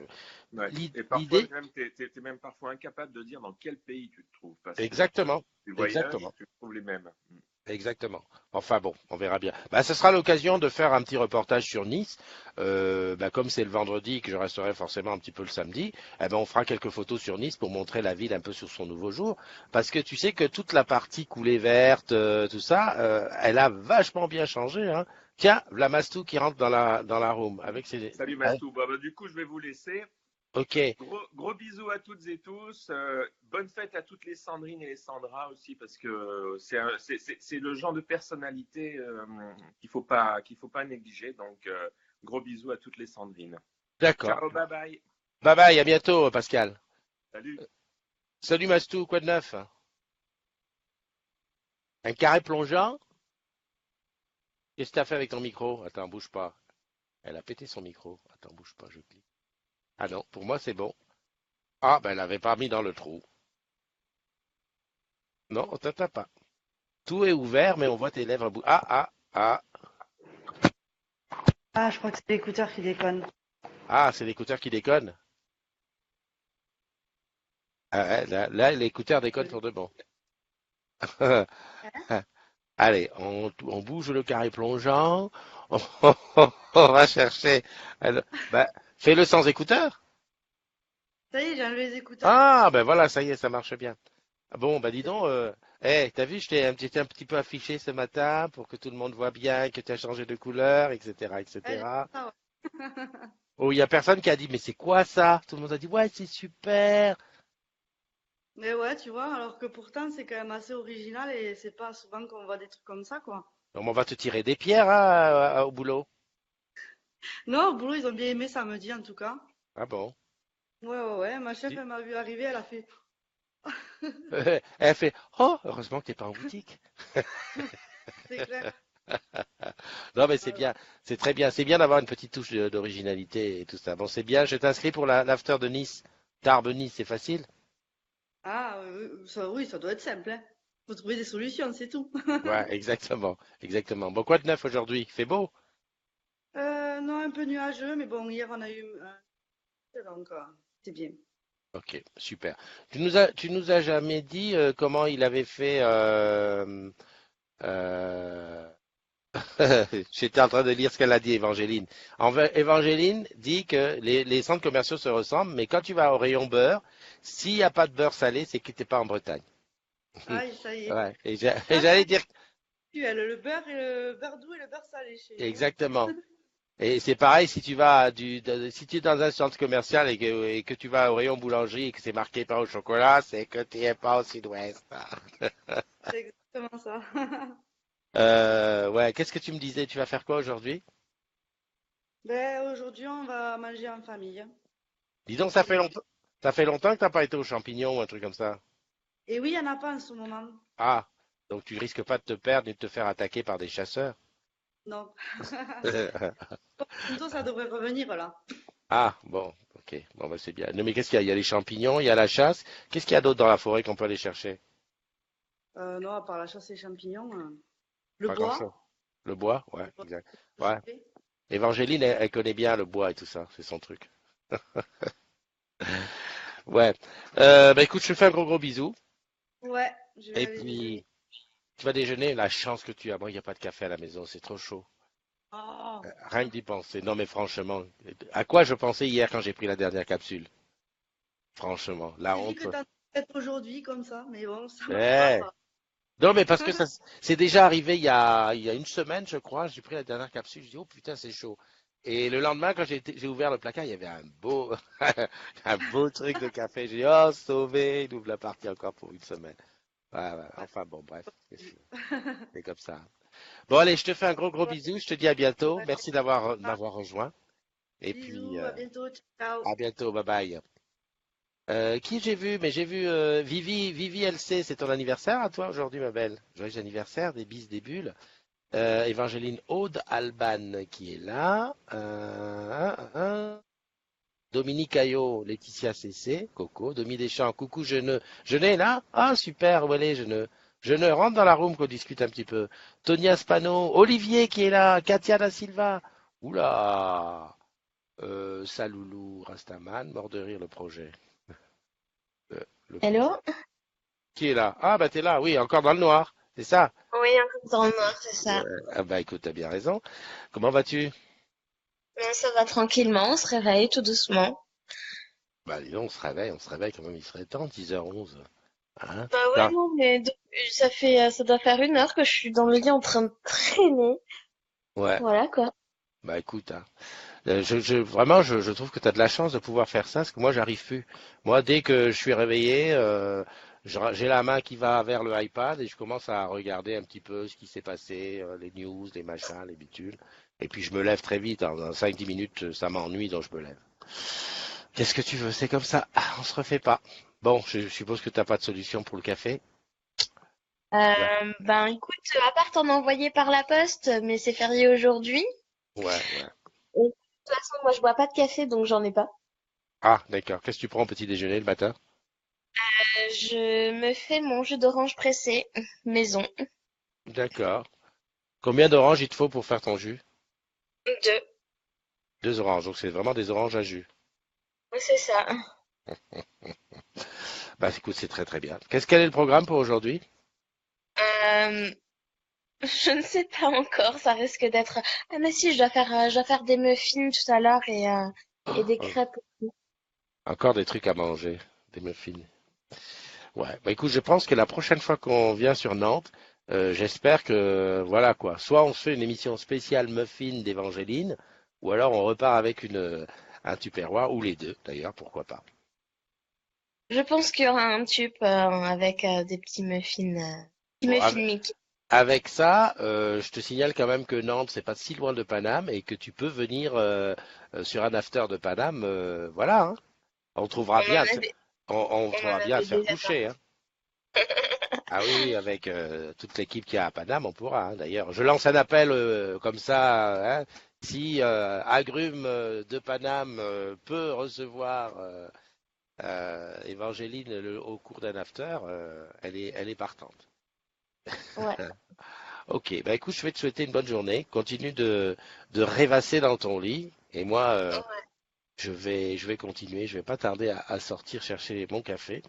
Ouais. Et parfois l'idée, même, t'es même parfois incapable de dire dans quel pays tu te trouves, parce que exactement, tu voyages, exactement. tu trouves les mêmes. Mm. Exactement. Enfin bon, on verra bien. Bah, ce sera l'occasion de faire un petit reportage sur Nice. Bah, comme c'est le vendredi et que je resterai forcément un petit peu le samedi, eh ben, on fera quelques photos sur Nice pour montrer la ville un peu sur son nouveau jour. Parce que tu sais que toute la partie coulée verte, tout ça, elle a vachement bien changé, hein. Tiens, la Mastou qui rentre dans la room avec ses. Salut Hein. Mastou. Du coup, je vais vous laisser. Ok. Gros bisous à toutes et tous. Bonne fête à toutes les Sandrine et les Sandra aussi, parce que c'est le genre de personnalité qu'il faut pas négliger. Donc, gros bisous à toutes les Sandrines. D'accord. Ciao, bye bye. Bye bye, à bientôt, Pascal. Salut. Salut Mastou, quoi de neuf? Un carré plongeant? Qu'est-ce que t'as fait avec ton micro? Attends, bouge pas. Elle a pété son micro. Attends, bouge pas, je clique. Ah non, pour moi c'est bon. Ah, ben elle avait pas mis dans le trou. Non, on t'entend pas. Tout est ouvert, mais on voit tes lèvres. Ah. Ah, je crois que c'est l'écouteur qui déconne. Ah, c'est l'écouteur qui déconne. Ah, ouais, là, l'écouteur déconne pour de bon. Allez, on bouge le carré plongeant. On va chercher. Ben, fais-le sans écouteur. Ça y est, j'ai enlevé les écouteurs. Ah, ben voilà, ça y est, ça marche bien. Ah bon, bah dis donc, t'as vu, j'étais un petit peu affiché ce matin pour que tout le monde voit bien que tu as changé de couleur, etc., Ouais, j'ai etc. fait ça, ouais. Oh, il y a personne qui a dit, mais c'est quoi ça? Tout le monde a dit, ouais, c'est super. Mais ouais, tu vois, alors que pourtant, c'est quand même assez original et c'est pas souvent qu'on voit des trucs comme ça, quoi. Donc, on va te tirer des pierres hein, au boulot. Non, au boulot, ils ont bien aimé samedi, en tout cas. Ah bon? Ouais. Ma chef, Dis- elle m'a vu arriver, elle a fait. Elle fait, oh, heureusement que t'es pas en boutique. C'est clair. Non, mais c'est Voilà. bien, c'est très bien, c'est bien d'avoir une petite touche d'originalité et tout ça. Bon, c'est bien, je t'inscris pour l'after de Nice. Tarbes Nice, c'est facile? Ah, oui, ça doit être simple, hein. Faut trouver des solutions, c'est tout. Ouais, exactement, exactement. Bon, quoi de neuf aujourd'hui? Il fait beau? Non, un peu nuageux, mais bon, hier, on a eu donc c'est bien. Ok, super. Tu nous as jamais dit comment il avait fait. Euh, J'étais en train de lire ce qu'elle a dit, Évangéline. Évangéline dit que les centres commerciaux se ressemblent, mais quand tu vas au rayon beurre, s'il n'y a pas de beurre salé, c'est que tu n'es pas en Bretagne. Aïe, ça y est. Ouais, et Ça, c'est j'allais dire actuel, le beurre et le beurre doux et le beurre salé chez nous, hein. exactement. Et c'est pareil si tu vas si tu es dans un centre commercial et que tu vas au rayon boulangerie et que c'est marqué pain au chocolat, c'est que tu n'es pas au sud-ouest. C'est exactement ça. Ouais, qu'est-ce que tu me disais? Tu vas faire quoi aujourd'hui? Ben, aujourd'hui, on va manger en famille. Dis donc, C'est- ça fait longtemps que t'as pas été aux champignons ou un truc comme ça. Et oui, il n'y en a pas en ce moment. Ah, donc tu risques pas de te perdre ni de te faire attaquer par des chasseurs. Non. Bientôt, ça devrait revenir là. Ah, bon, ok, bon bah c'est bien. Non mais qu'est-ce qu'il y a? Il y a les champignons, il y a la chasse. Qu'est-ce qu'il y a d'autre dans la forêt qu'on peut aller chercher? Non, à part la chasse et champignons, le Pas grand-chose. bois. Le bois? Ouais, Le bois exact. pour Ouais. chauffer. Évangéline, elle connaît bien le bois et tout ça, c'est son truc. Ouais. Bah écoute, je te fais un gros bisou. Ouais, je vais Et aller déjeuner. puis, tu vas déjeuner, la chance que tu as. Moi, il n'y a pas de café à la maison, c'est trop chaud. Oh, Rien que d'y penser. Non, mais franchement, à quoi je pensais hier quand j'ai pris la dernière capsule? Franchement, la j'ai dit honte. que t'en fait aujourd'hui comme ça, mais bon, ça marchera Eh. pas. Non, mais parce que ça, c'est déjà arrivé il y a une semaine, je crois. J'ai pris la dernière capsule. Je dis, oh putain, c'est chaud. Et le lendemain, quand j'ai ouvert le placard, il y avait un beau, un beau truc de café. J'ai dit, oh, sauvé. Il ouvre la partie encore pour une semaine. Ouais, ouais. Ouais, Enfin, bon, bref. C'est comme ça. Bon, allez, je te fais un gros Ouais, bisou. Je te dis à bientôt. ouais, Merci de ça. m'avoir rejoint. Et puis, Bisous, à bientôt, ciao. à bientôt. Bye bye. Qui j'ai vu? Mais j'ai vu Vivi LC. C'est ton anniversaire à toi aujourd'hui, ma belle. Joyeux anniversaire, des bises, des bulles. Évangéline Aude Alban qui est là. Dominique Ayot, Laetitia CC, Coco, Domi Deschamps, coucou je est là? Ah super, où elle est, je ne rentre dans la room qu'on discute un petit peu. Tonia Spano, Olivier qui est là, Katia da Silva, oula, Saloulou, Rastaman, mort de rire le projet. Le projet. Hello? Qui est là? Ah bah t'es là, oui, encore dans le noir, c'est ça? Oui, encore dans le noir, c'est ça. Ah bah écoute, t'as bien raison. Comment vas-tu? Ça va tranquillement, on se réveille tout doucement. Bah dis donc, on se réveille quand même, il serait temps, 10h11. Hein? Bah ouais, Non. non, mais ça doit faire 1 heure que je suis dans le lit en train de traîner. Ouais, Voilà, quoi. bah écoute, hein. Je trouve que tu as de la chance de pouvoir faire ça, parce que moi, j'arrive plus. Moi, dès que je suis réveillé, j'ai la main qui va vers le iPad et je commence à regarder un petit peu ce qui s'est passé, les news, les machins, les bitules. Et puis, je me lève très vite. Dans 5-10 minutes, ça m'ennuie, donc je me lève. Qu'est-ce que tu veux? C'est comme ça. Ah, on se refait pas. Bon, je suppose que t'as pas de solution pour le café. Là. Ben écoute, à part t'en envoyer par la poste, mais c'est férié aujourd'hui. Ouais, ouais. Et de toute façon, moi je bois pas de café, donc j'en ai pas. Ah, d'accord. Qu'est-ce que tu prends au petit déjeuner le matin? Je me fais mon jus d'orange pressé, maison. D'accord. Combien d'oranges il te faut pour faire ton jus? 2. 2 oranges, donc c'est vraiment des oranges à jus. C'est ça. Bah écoute, c'est très très bien. Quel est le programme pour aujourd'hui? Euh, je ne sais pas encore, ça risque d'être. Ah mais si, je dois faire des muffins tout à l'heure et des Oh, crêpes. encore des trucs à manger, des muffins. Ouais, bah écoute, je pense que la prochaine fois qu'on vient sur Nantes, j'espère que voilà quoi. Soit on se fait une émission spéciale muffin d'Évangéline, ou alors on repart avec un tupperware, ou les deux d'ailleurs, pourquoi pas. Je pense qu'il y aura un tube avec des petits Bon, muffins Mickey. avec ça, je te signale quand même que Nantes, c'est pas si loin de Paname et que tu peux venir sur un after de Paname, voilà, hein. On trouvera On en bien, avait, on on trouvera en bien à avait te faire déjà coucher, hein. Ah oui, oui, avec toute l'équipe qui a à Paname, on pourra, hein, d'ailleurs. Je lance un appel comme ça, hein, si Agrumes de Paname peut recevoir Évangéline au cours d'un after, elle est partante. Ouais. Ok, bah écoute, je vais te souhaiter une bonne journée. Continue de rêvasser dans ton lit. Et moi, je vais continuer. Je vais pas tarder à sortir chercher mon café.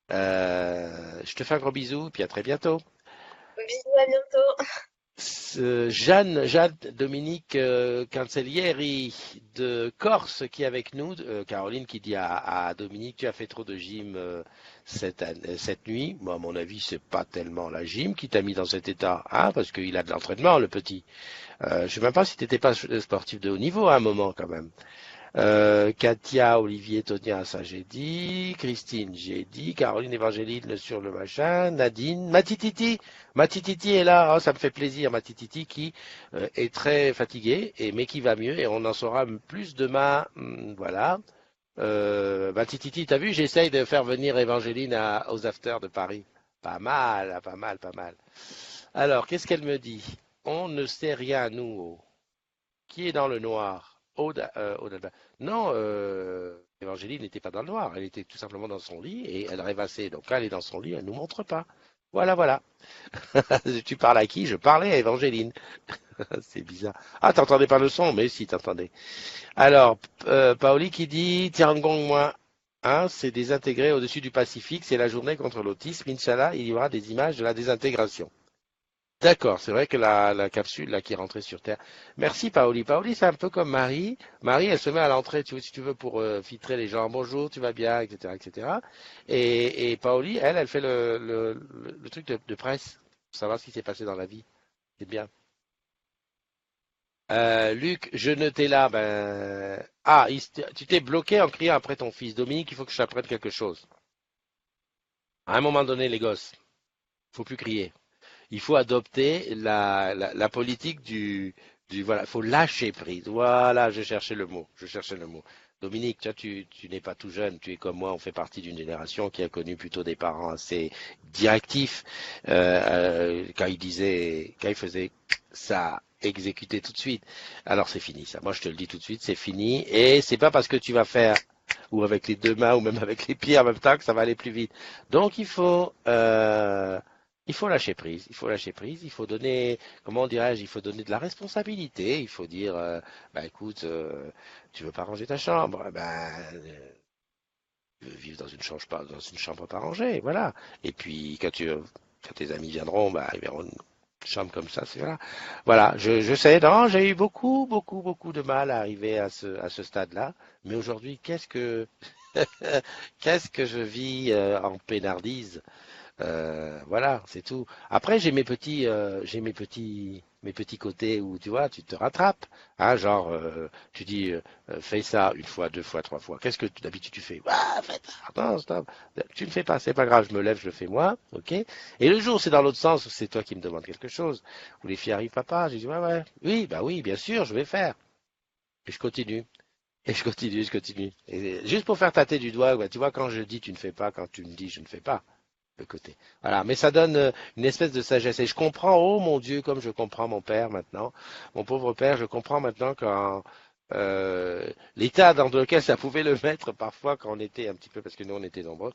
Je te fais un gros bisou, puis à très bientôt. Bisous, à bientôt. Jeanne Dominique Cancellieri de Corse qui est avec nous. Caroline qui dit à Dominique, tu as fait trop de gym cette nuit. Moi, à mon avis, c'est pas tellement la gym qui t'a mis dans cet état, hein, parce qu'il a de l'entraînement, le petit. Je sais même pas si t'étais pas sportif de haut niveau à un moment quand même. Katia, Olivier, Tonia, ça j'ai dit. Christine, j'ai dit. Caroline Évangéline sur le machin. Nadine, Matititi est là. Oh, ça me fait plaisir, Matititi qui est très fatiguée, mais qui va mieux et on en saura plus demain. Voilà. Matititi, t'as vu, j'essaye de faire venir Évangéline aux afters de Paris. Pas mal, hein, pas mal, pas mal. Alors, qu'est-ce qu'elle me dit? On ne sait rien, nous. Qui est dans le noir? Aude Alba. Non, Évangéline n'était pas dans le noir. Elle était tout simplement dans son lit et elle rêvassait. Donc quand elle est dans son lit, elle ne nous montre pas. Voilà, voilà. Tu parles à qui? Je parlais à Évangéline. C'est bizarre. Ah, t'entendais pas le son? Mais si, t'entendais. Alors, Paoli qui dit Tiangong moins 1, c'est désintégré au-dessus du Pacifique. C'est la journée contre l'autisme. Inch'Allah, il y aura des images de la désintégration. D'accord, c'est vrai que la capsule là qui est rentrée sur Terre. Merci Paoli. Paoli, c'est un peu comme Marie. Marie, elle se met à l'entrée, si tu veux, pour filtrer les gens. Bonjour, tu vas bien, etc., etc. Et Paoli, elle fait le truc de presse pour savoir ce qui s'est passé dans la vie. C'est bien. Luc, je ne t'ai là. Ben ah, tu t'es bloqué en criant après ton fils. Dominique, il faut que je t'apprenne quelque chose. À un moment donné, les gosses, faut plus crier. il faut adopter la politique voilà, faut lâcher prise. Voilà, je cherchais le mot. Dominique, tu n'es pas tout jeune, tu es comme moi, on fait partie d'une génération qui a connu plutôt des parents assez directifs. Quand ils faisaient ça, exécuter tout de suite. Alors c'est fini ça. Moi je te le dis tout de suite, c'est fini. Et c'est pas parce que tu vas faire ou avec les deux mains ou même avec les pieds en même temps que ça va aller plus vite. Donc il faut lâcher prise. Il faut donner, comment dirais-je, il faut donner de la responsabilité. Il faut dire, bah écoute, tu veux pas ranger ta chambre, tu veux vivre dans une chambre pas rangée, voilà. Et puis quand tes amis viendront, bah ils verront une chambre comme ça, c'est voilà. Voilà, je sais, non, j'ai eu beaucoup de mal à arriver à ce stade-là. Mais aujourd'hui, qu'est-ce que je vis en pénardise? Voilà, c'est tout. Après, mes petits côtés où tu vois, tu te rattrapes. Hein, genre, tu dis, fais ça une fois, deux fois, trois fois. Qu'est-ce que d'habitude tu fais? Ah, fais ça. Non, stop. Tu ne fais pas, c'est pas grave, je me lève, je le fais moi, ok? Et le jour où c'est dans l'autre sens, où c'est toi qui me demandes quelque chose, où les filles arrivent, papa, j'ai dit, ouais, oui, bah oui, bien sûr, je vais faire. Et je continue. Et je continue. Et juste pour faire tâter du doigt, bah, tu vois, quand je dis tu ne fais pas, quand tu me dis je ne fais pas le côté. Voilà, mais ça donne une espèce de sagesse. Et je comprends, oh mon Dieu, comme je comprends mon père maintenant, mon pauvre père, je comprends maintenant quand l'état dans lequel ça pouvait le mettre parfois quand on était un petit peu, parce que nous on était nombreux,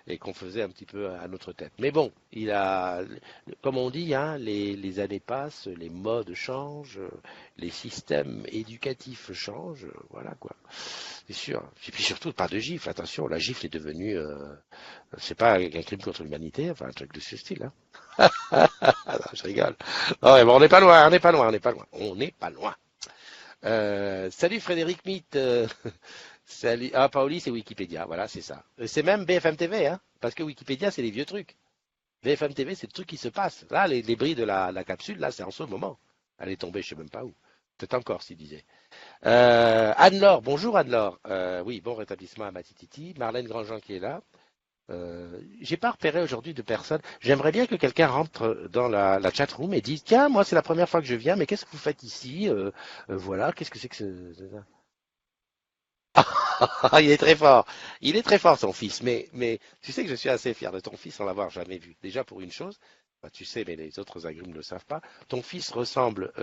et qu'on faisait un petit peu à notre tête. Mais bon, comme on dit, hein, les années passent, les modes changent, les systèmes éducatifs changent, voilà quoi. C'est sûr. Et puis surtout, pas de gifle, attention, la gifle est devenue c'est pas un crime contre l'humanité, enfin un truc de ce style. Hein. Non, je rigole. Non, mais bon, on n'est pas loin, on n'est pas loin. Salut Frédéric Mitt. Salut. Ah, Paoli, c'est Wikipédia, voilà, c'est ça. C'est même BFM TV, hein, parce que Wikipédia, c'est les vieux trucs. BFM TV, c'est le truc qui se passe. Là, les bris de la capsule, là, c'est en ce moment. Elle est tombée, je sais même pas où. Peut-être encore, s'il disait. Anne-Laure, bonjour Anne-Laure. Oui, bon rétablissement à Matititi. Marlène Grandjean qui est là. J'ai pas repéré aujourd'hui de personne. J'aimerais bien que quelqu'un rentre dans la chat room et dise tiens, moi c'est la première fois que je viens, mais qu'est-ce que vous faites ici? Voilà, qu'est-ce que c'est que il est très fort. Il est très fort son fils, mais tu sais que je suis assez fier de ton fils sans l'avoir jamais vu. Déjà pour une chose, bah, tu sais, mais les autres agrumes ne le savent pas. Ton fils ressemble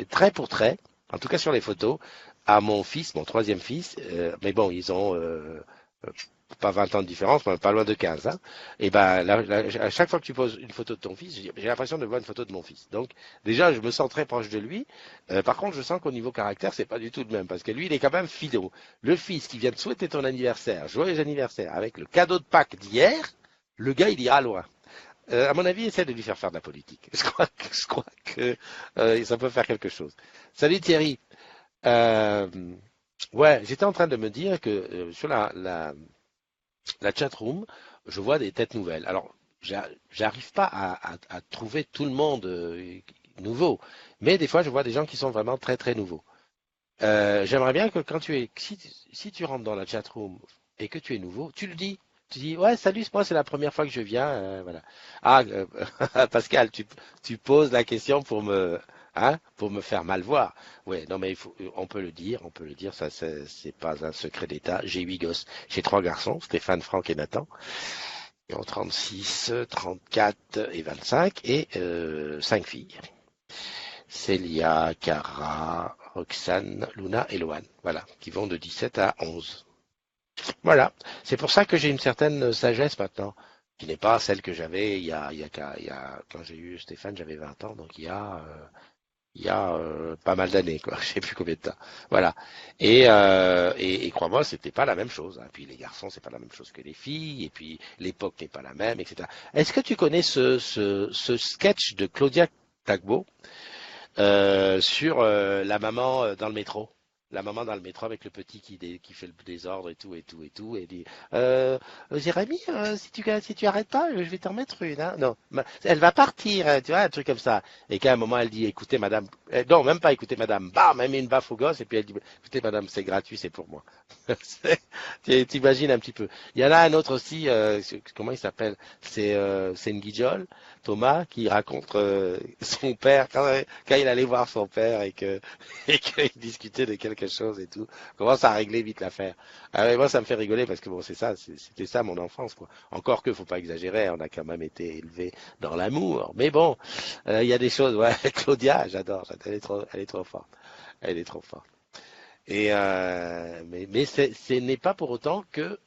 trait pour trait, en tout cas sur les photos, à mon fils, mon troisième fils. Mais bon, ils ont pas 20 ans de différence, mais pas loin de 15. Hein. Et ben, à chaque fois que tu poses une photo de ton fils, j'ai l'impression de voir une photo de mon fils. Donc, déjà, je me sens très proche de lui. Par contre, je sens qu'au niveau caractère, c'est pas du tout le même, parce que lui, il est quand même fidèle. Le fils qui vient de souhaiter ton anniversaire, joyeux anniversaire, avec le cadeau de Pâques d'hier, le gars, il ira loin. À mon avis, essaie de lui faire de la politique. Je crois que ça peut faire quelque chose. Salut Thierry. Ouais, j'étais en train de me dire que sur la chat room, je vois des têtes nouvelles. Alors, j'arrive pas à trouver tout le monde nouveau, mais des fois, je vois des gens qui sont vraiment très très nouveaux. J'aimerais bien que si tu rentres dans la chat room et que tu es nouveau, tu le dis. Tu dis ouais salut, moi c'est la première fois que je viens, voilà. Ah Pascal, tu poses la question pour me faire mal voir. Ouais, non mais on peut le dire, ça c'est pas un secret d'État. J'ai 8 gosses, j'ai 3 garçons, Stéphane, Franck et Nathan. Ils ont 36, 34 et 25 et 5 filles. Célia, Cara, Roxane, Luna et Loane, voilà, qui vont de 17 à 11. Voilà, c'est pour ça que j'ai une certaine sagesse maintenant, qui n'est pas celle que j'avais quand j'ai eu Stéphane, j'avais 20 ans, donc il y a pas mal d'années, quoi. Je sais plus combien de temps. Voilà. Et crois-moi, c'était pas la même chose. Hein. Puis les garçons, c'est pas la même chose que les filles. Et puis l'époque n'est pas la même, etc. Est-ce que tu connais ce sketch de Claudia Tagbo sur la maman dans le métro? la maman dans le métro avec le petit qui fait le désordre et tout, et dit Jérémy, si tu arrêtes pas, je vais t'en mettre une. Hein. Non, elle va partir, hein, tu vois, un truc comme ça. Et qu'à un moment, elle dit écoutez, madame, non, même pas écoutez, madame, bam, elle met une baffe au gosse, et puis elle dit écoutez, madame, c'est gratuit, c'est pour moi. T'imagines un petit peu. Il y en a un autre aussi, comment il s'appelle c'est Nguijol, Thomas, qui raconte son père, quand il allait voir son père et qu'il discutait de quelque chose et tout, commence à régler vite l'affaire. Ah ouais, moi, ça me fait rigoler parce que bon, c'était ça mon enfance, quoi. Encore que, faut pas exagérer, on a quand même été élevé dans l'amour. Mais bon, il y a des choses, ouais, Claudia, j'adore, elle est trop forte. Elle est trop forte. Et mais ce n'est pas pour autant que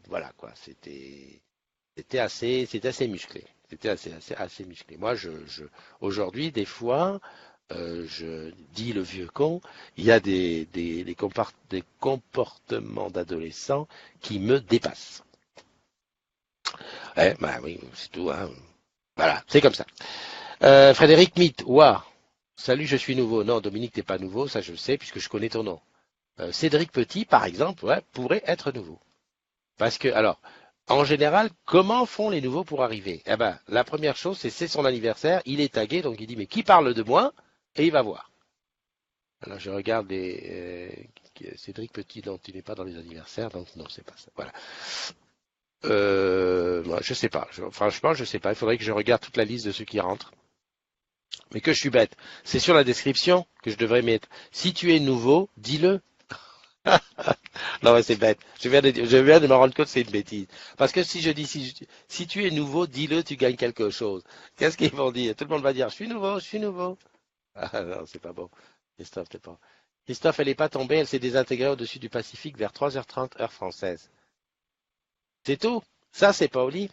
voilà quoi, c'était assez musclé. C'était assez musclé. Moi, aujourd'hui, des fois, je dis le vieux con, il y a des comportements d'adolescents qui me dépassent. Bah oui, c'est tout. Hein. Voilà, c'est comme ça. Frédéric Mitt, ouah. Salut, je suis nouveau. Non, Dominique, t'es pas nouveau, ça je le sais, puisque je connais ton nom. Cédric Petit, par exemple, ouais, pourrait être nouveau. Parce que, alors, en général, comment font les nouveaux pour arriver? Eh ben, la première chose, c'est son anniversaire, il est tagué, donc il dit, mais qui parle de moi? Et il va voir. Alors, je regarde Cédric Petit, donc il n'est pas dans les anniversaires, donc non, c'est pas ça. Voilà. Moi, je sais pas. Franchement, je sais pas. Il faudrait que je regarde toute la liste de ceux qui rentrent. Mais que je suis bête. C'est sur la description que je devrais mettre. Si tu es nouveau, dis-le. Non, mais c'est bête. Je viens de me rendre compte que c'est une bêtise. Parce que si je dis, si tu es nouveau, dis-le, tu gagnes quelque chose. Qu'est-ce qu'ils vont dire? Tout le monde va dire, je suis nouveau, je suis nouveau. Ah non, c'est pas bon. Christophe, t'es pas. Christophe, elle n'est pas tombée, elle s'est désintégrée au-dessus du Pacifique vers 3h30 heure française. C'est tout. Ça, c'est Paoli.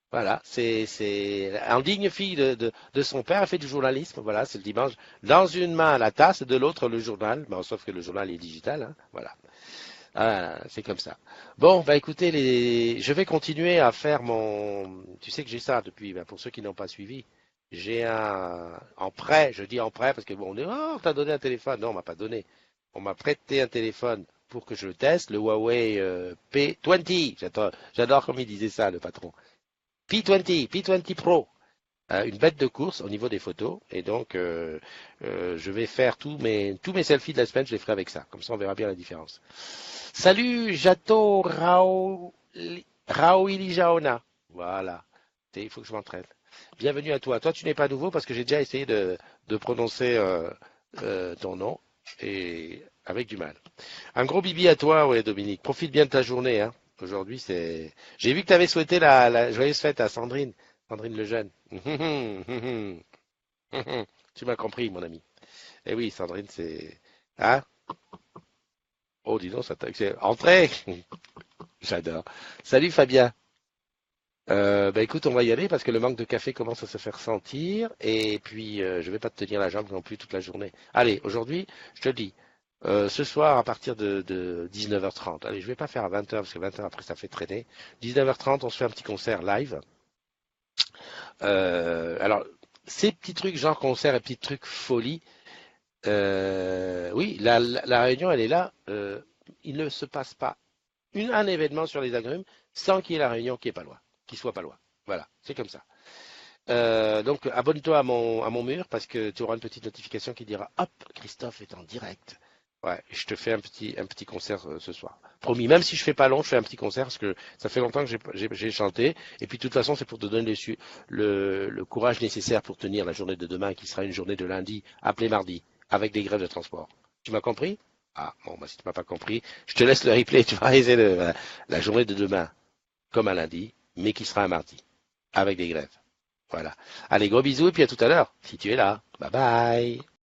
Voilà, c'est un digne fille de son père, elle fait du journalisme, voilà, c'est le dimanche. Dans une main la tasse, de l'autre le journal, bon, sauf que le journal est digital, hein, voilà. Ah, c'est comme ça. Bon, bah écoutez, je vais continuer à faire mon. Tu sais que j'ai ça depuis, bah, pour ceux qui n'ont pas suivi, j'ai en prêt, je dis en prêt parce que bon, on dit, oh, on t'a donné un téléphone. Non, on m'a pas donné. On m'a prêté un téléphone pour que je le teste, le Huawei P20. J'adore comme il disait ça, le patron. P20 Pro, une bête de course au niveau des photos. Et donc, je vais faire tous mes selfies de la semaine, je les ferai avec ça. Comme ça, on verra bien la différence. Salut, Jato Raoili Jaona. Voilà. Il faut que je m'entraîne. Bienvenue à toi. Toi, tu n'es pas nouveau parce que j'ai déjà essayé de prononcer ton nom et avec du mal. Un gros bibi à toi, ouais, Dominique. Profite bien de ta journée, hein. Aujourd'hui, c'est. J'ai vu que tu avais souhaité la joyeuse fête à Sandrine Lejeune. Tu m'as compris, mon ami. Eh oui, Sandrine, c'est. Hein? Oh, dis donc, ça t'a. Entrez! J'adore. Salut, Fabien. Bah écoute, on va y aller parce que le manque de café commence à se faire sentir et puis je vais pas te tenir la jambe non plus toute la journée. Allez, aujourd'hui, je te le dis, ce soir à partir de 19h30. Allez, je vais pas faire à 20h parce que 20h après ça fait traîner. 19h30, on se fait un petit concert live. Alors, ces petits trucs genre concert et petits trucs folie, oui, la réunion elle est là. Il ne se passe pas un événement sur les agrumes sans qu'il y ait la réunion qui est pas loin, qui soit pas loin. Voilà, c'est comme ça. Donc abonne-toi à mon mur parce que tu auras une petite notification qui dira hop, Christophe est en direct. Ouais, je te fais un petit concert ce soir. Promis, même si je fais pas long, je fais un petit concert parce que ça fait longtemps que j'ai chanté. Et puis de toute façon, c'est pour te donner le courage nécessaire pour tenir la journée de demain qui sera une journée de lundi, appelée mardi, avec des grèves de transport. Tu m'as compris? Ah, bon, bah, si tu m'as pas compris, je te laisse le replay, tu vas réaliser la journée de demain, comme un lundi, mais qui sera un mardi, avec des grèves. Voilà. Allez, gros bisous, et puis à tout à l'heure, si tu es là. Bye bye.